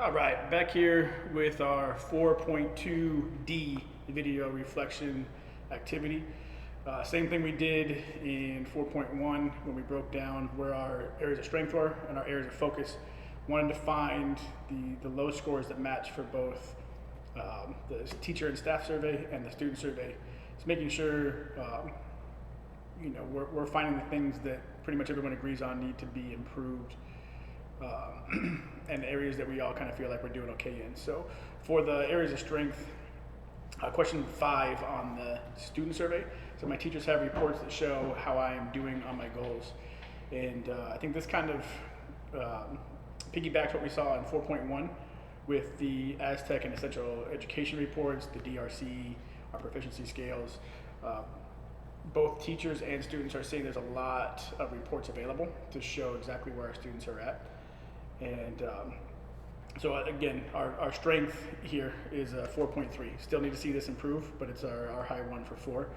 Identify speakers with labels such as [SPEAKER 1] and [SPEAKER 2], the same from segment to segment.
[SPEAKER 1] All right, back here with our 4.2D video reflection activity. Same thing we did in 4.1 when we broke down where our areas of strength were and our areas of focus. Wanted to find the low scores that match for both the teacher and staff survey and the student survey. It's making sure we're finding the things that pretty much everyone agrees on need to be improved. And the areas that we all kind of feel like we're doing okay in. So for the areas of strength, question 5 on the student survey. So my teachers have reports that show how I am doing on my goals. And I think this kind of piggybacks what we saw in 4.1 with the Aztec and Essential Education reports, the DRC, our proficiency scales. Both teachers and students are saying there's a lot of reports available to show exactly where our students are at. And so again, our strength here is 4.3. Still need to see this improve, but it's our high one for 4.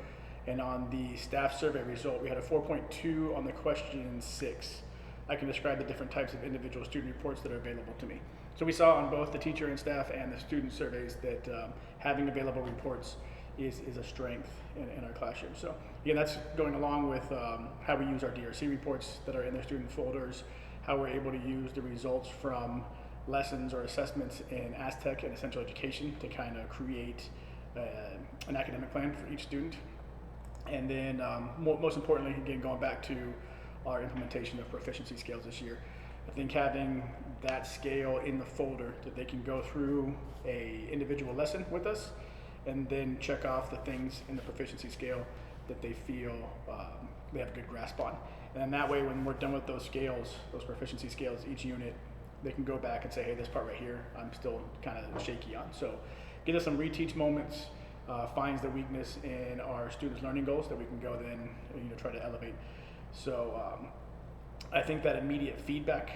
[SPEAKER 1] And on the staff survey result, we had a 4.2 on the question 6. I can describe the different types of individual student reports that are available to me. So we saw on both the teacher and staff and the student surveys that having available reports is a strength in our classroom. So again, that's going along with how we use our DRC reports that are in their student folders, how we're able to use the results from lessons or assessments in Aztec and Essential Education to kind of create an academic plan for each student. And then most importantly, again, going back to our implementation of proficiency scales this year, I think having that scale in the folder that they can go through a individual lesson with us and then check off the things in the proficiency scale that they feel they have a good grasp on. And then that way, when we're done with those scales, those proficiency scales, each unit, they can go back and say, hey, this part right here, I'm still kind of shaky on. So get us some reteach moments, finds the weakness in our students' learning goals that we can go then try to elevate. So I think that immediate feedback,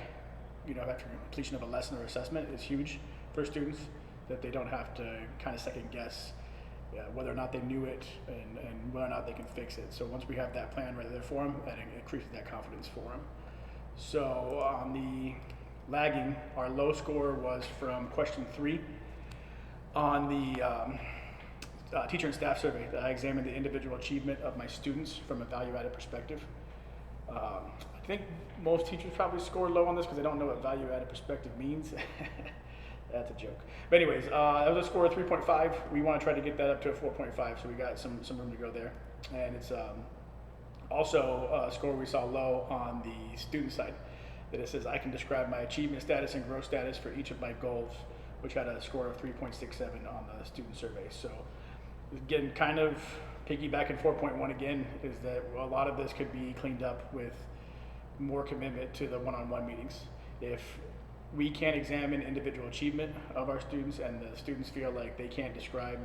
[SPEAKER 1] after completion of a lesson or assessment is huge for students, that they don't have to kind of second guess whether or not they knew it and whether or not they can fix it. So once we have that plan right there for them, that increases that confidence for them. So on the lagging, our low score was from question 3 on the teacher and staff survey that I examined the individual achievement of my students from a value-added perspective. I think most teachers probably score low on this because they don't know what value-added perspective means. That's a joke. But anyways, that was a score of 3.5. We want to try to get that up to a 4.5, so we got some room to go there. And it's also a score we saw low on the student side, that it says I can describe my achievement status and growth status for each of my goals, which had a score of 3.67 on the student survey. So again, kind of piggybacking 4.1 again, is that a lot of this could be cleaned up with more commitment to the one-on-one meetings. If we can't examine individual achievement of our students and the students feel like they can't describe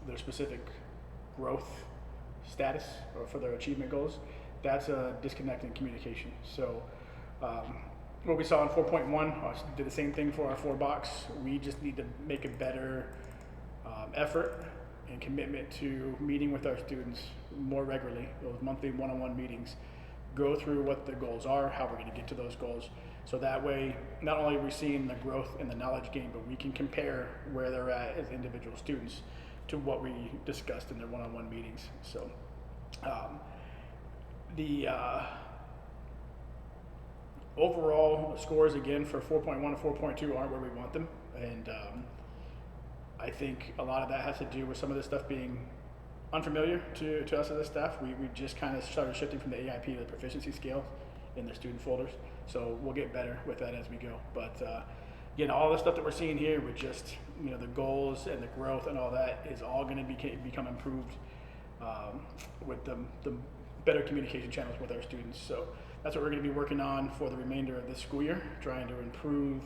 [SPEAKER 1] their specific growth status or for their achievement goals, that's a disconnect in communication. So what we saw in 4.1 did the same thing for our 4-box. We just need to make a better effort and commitment to meeting with our students more regularly, those monthly one-on-one meetings, go through what the goals are, how we're going to get to those goals. So that way, not only are we seeing the growth and the knowledge gain, but we can compare where they're at as individual students to what we discussed in their one-on-one meetings. So the overall scores, again, for 4.1 and 4.2 aren't where we want them. And I think a lot of that has to do with some of this stuff being unfamiliar to us as a staff. We just kind of started shifting from the AIP to the proficiency scale in their student folders. So we'll get better with that as we go. But again, all the stuff that we're seeing here with just the goals and the growth and all that is all going to become improved with the better communication channels with our students. So that's what we're going to be working on for the remainder of this school year, trying to improve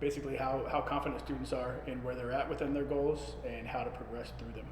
[SPEAKER 1] basically how confident students are in where they're at within their goals and how to progress through them.